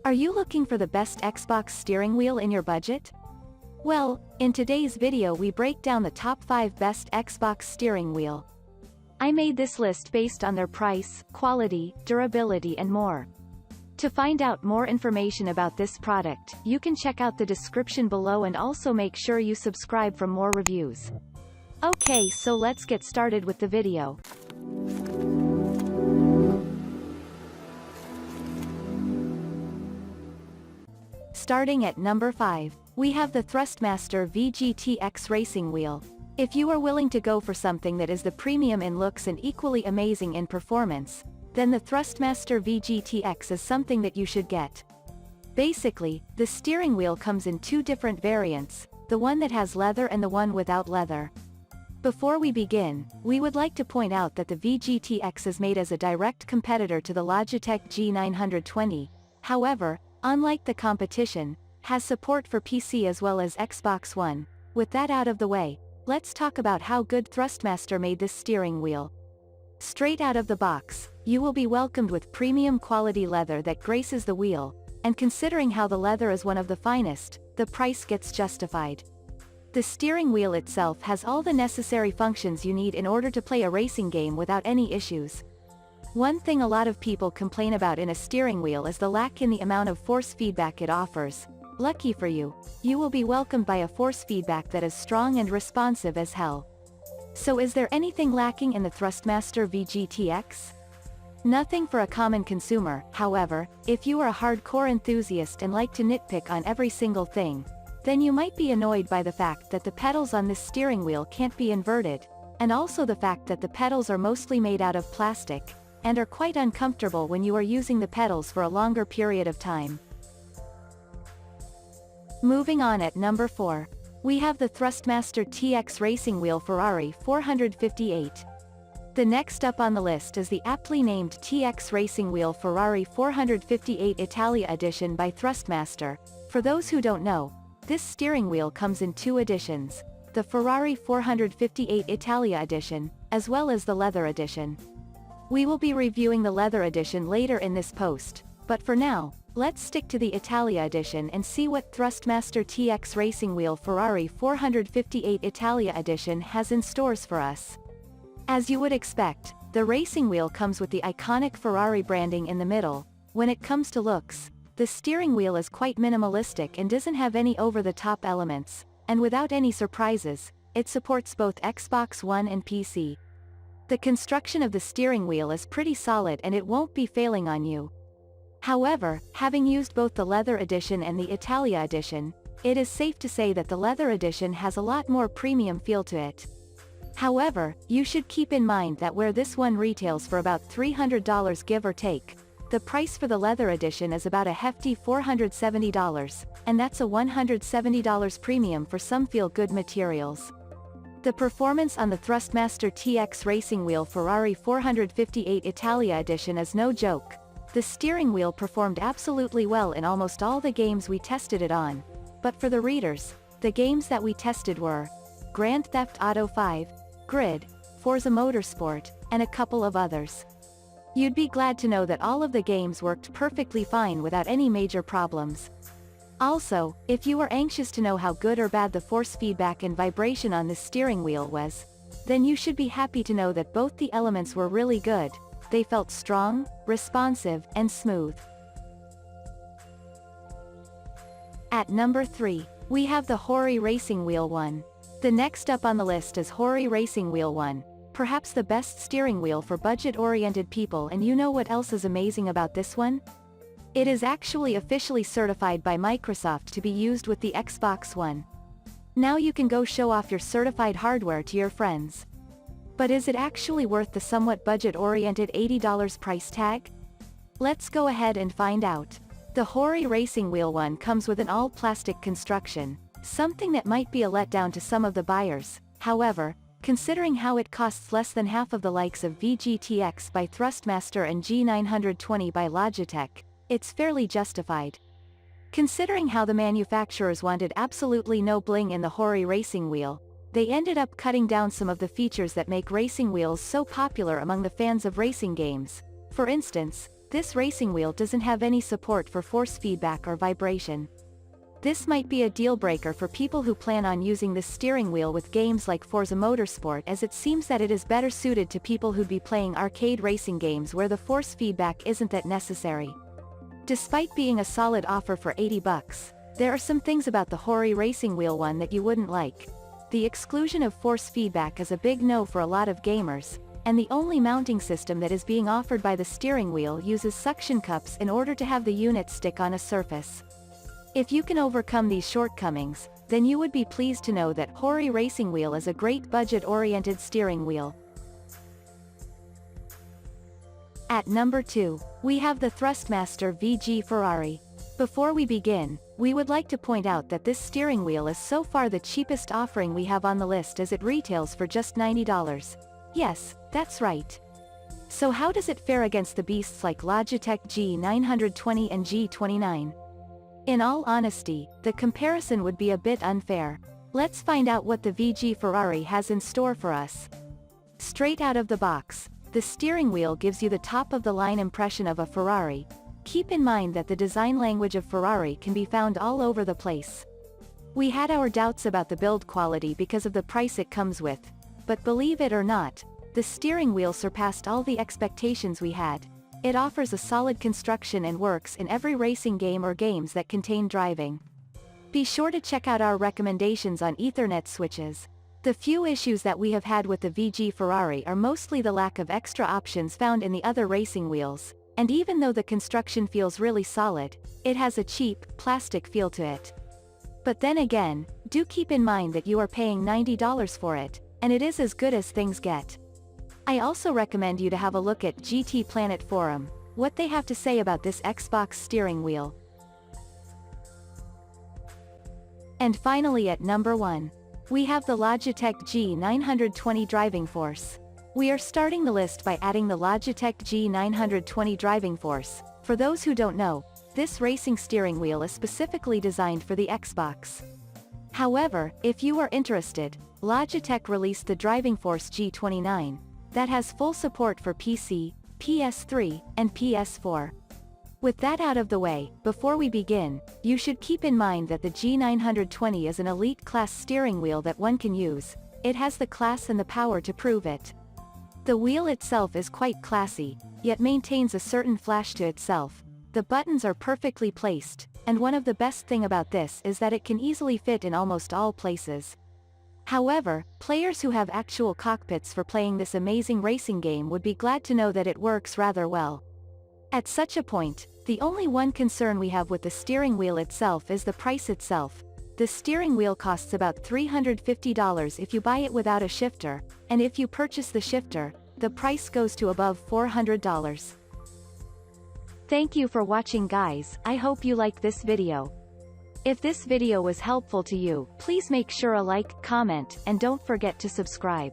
Are you looking for the best xBox steering wheel in your budget? Well, in today's video we break down the top 5 best xBox steering wheel. I made this list based on their price, quality, durability and more. To find out more information about this product, you can check out the description below and also make sure you subscribe for more reviews. Okay, so let's get started with the video. Starting at number 5, we have the Thrustmaster VG TX racing wheel. If you are willing to go for something that is the premium in looks and equally amazing in performance, then the Thrustmaster VG TX is something that you should get. Basically, the steering wheel comes in two different variants, the one that has leather and the one without leather. Before we begin, we would like to point out that the VG TX is made as a direct competitor to the Logitech G920, however, unlike the competition, has support for PC as well as Xbox One. With that out of the way, let's talk about how good Thrustmaster made this steering wheel. Straight out of the box, you will be welcomed with premium quality leather that graces the wheel, and considering how the leather is one of the finest, the price gets justified. The steering wheel itself has all the necessary functions you need in order to play a racing game without any issues. One thing a lot of people complain about in a steering wheel is the lack in the amount of force feedback it offers. Lucky for you, you will be welcomed by a force feedback that is strong and responsive as hell. So is there anything lacking in the Thrustmaster VG TX? Nothing for a common consumer. However, if you are a hardcore enthusiast and like to nitpick on every single thing, then you might be annoyed by the fact that the pedals on this steering wheel can't be inverted, and also the fact that the pedals are mostly made out of plastic, and are quite uncomfortable when you are using the pedals for a longer period of time. Moving on at number 4, we have the Thrustmaster TX Racing Wheel Ferrari 458. The next up on the list is the aptly named TX Racing Wheel Ferrari 458 Italia Edition by Thrustmaster. For those who don't know, this steering wheel comes in two editions, the Ferrari 458 Italia Edition, as well as the Leather Edition. We will be reviewing the Leather Edition later in this post, but for now, let's stick to the Italia Edition and see what Thrustmaster TX Racing Wheel Ferrari 458 Italia Edition has in stores for us. As you would expect, the racing wheel comes with the iconic Ferrari branding in the middle. When it comes to looks, the steering wheel is quite minimalistic and doesn't have any over-the-top elements, and without any surprises, it supports both Xbox One and PC. The construction of the steering wheel is pretty solid and it won't be failing on you. However, having used both the Leather Edition and the Italia Edition, it is safe to say that the Leather Edition has a lot more premium feel to it. However, you should keep in mind that where this one retails for about $300 give or take, the price for the Leather Edition is about a hefty $470, and that's a $170 premium for some feel-good materials. The performance on the Thrustmaster TX Racing Wheel Ferrari 458 Italia Edition is no joke. The steering wheel performed absolutely well in almost all the games we tested it on. But for the readers, the games that we tested were Grand Theft Auto 5, Grid, Forza Motorsport, and a couple of others. You'd be glad to know that all of the games worked perfectly fine without any major problems. Also, if you were anxious to know how good or bad the force feedback and vibration on the steering wheel was, then you should be happy to know that both the elements were really good. They felt strong, responsive, and smooth. At number 3, we have the Hori Racing Wheel 1. The next up on the list is Hori Racing Wheel 1, perhaps the best steering wheel for budget-oriented people, and you know what else is amazing about this one? It is actually officially certified by Microsoft to be used with the Xbox One. Now you can go show off your certified hardware to your friends. But is it actually worth the somewhat budget-oriented $80 price tag? Let's go ahead and find out. The Hori Racing Wheel 1 comes with an all-plastic construction, something that might be a letdown to some of the buyers. However, considering how it costs less than half of the likes of VG TX by Thrustmaster and G920 by Logitech, it's fairly justified. Considering how the manufacturers wanted absolutely no bling in the Hori racing wheel, they ended up cutting down some of the features that make racing wheels so popular among the fans of racing games. For instance, this racing wheel doesn't have any support for force feedback or vibration. This might be a deal breaker for people who plan on using this steering wheel with games like Forza Motorsport, as it seems that it is better suited to people who'd be playing arcade racing games where the force feedback isn't that necessary. Despite being a solid offer for $80, there are some things about the Hori racing wheel one that you wouldn't like. The exclusion of force feedback is a big no for a lot of gamers, and the only mounting system that is being offered by the steering wheel uses suction cups in order to have the unit stick on a surface. If you can overcome these shortcomings, then you would be pleased to know that Hori racing wheel is a great budget-oriented steering wheel. At number 2, we have the Thrustmaster VG Ferrari. Before we begin, we would like to point out that this steering wheel is so far the cheapest offering we have on the list, as it retails for just $90. Yes, that's right. So how does it fare against the beasts like Logitech G920 and G29? In all honesty, the comparison would be a bit unfair. Let's find out what the VG Ferrari has in store for us. Straight out of the box, the steering wheel gives you the top-of-the-line impression of a Ferrari. Keep in mind that the design language of Ferrari can be found all over the place. We had our doubts about the build quality because of the price it comes with, but believe it or not, the steering wheel surpassed all the expectations we had. It offers a solid construction and works in every racing game or games that contain driving. Be sure to check out our recommendations on Ethernet switches. The few issues that we have had with the VG Ferrari are mostly the lack of extra options found in the other racing wheels, and even though the construction feels really solid, it has a cheap, plastic feel to it. But then again, do keep in mind that you are paying $90 for it, and it is as good as things get. I also recommend you to have a look at GT Planet Forum, what they have to say about this xBox steering wheel. And finally at number 1, we have the Logitech G920 Driving Force. We are starting the list by adding the Logitech G920 Driving Force. For those who don't know, this racing steering wheel is specifically designed for the xBox. However, if you are interested, Logitech released the Driving Force G29, that has full support for PC, PS3, and PS4. With that out of the way, before we begin, you should keep in mind that the G920 is an elite class steering wheel that one can use. It has the class and the power to prove it. The wheel itself is quite classy, yet maintains a certain flash to itself. The buttons are perfectly placed, and one of the best thing about this is that it can easily fit in almost all places. However, players who have actual cockpits for playing this amazing racing game would be glad to know that it works rather well. At such a point, the only one concern we have with the steering wheel itself is the price itself. The steering wheel costs about $350 if you buy it without a shifter, and if you purchase the shifter, the price goes to above $400. Thank you for watching, guys. I hope you like this video. If this video was helpful to you, please make sure a like, comment, and don't forget to subscribe.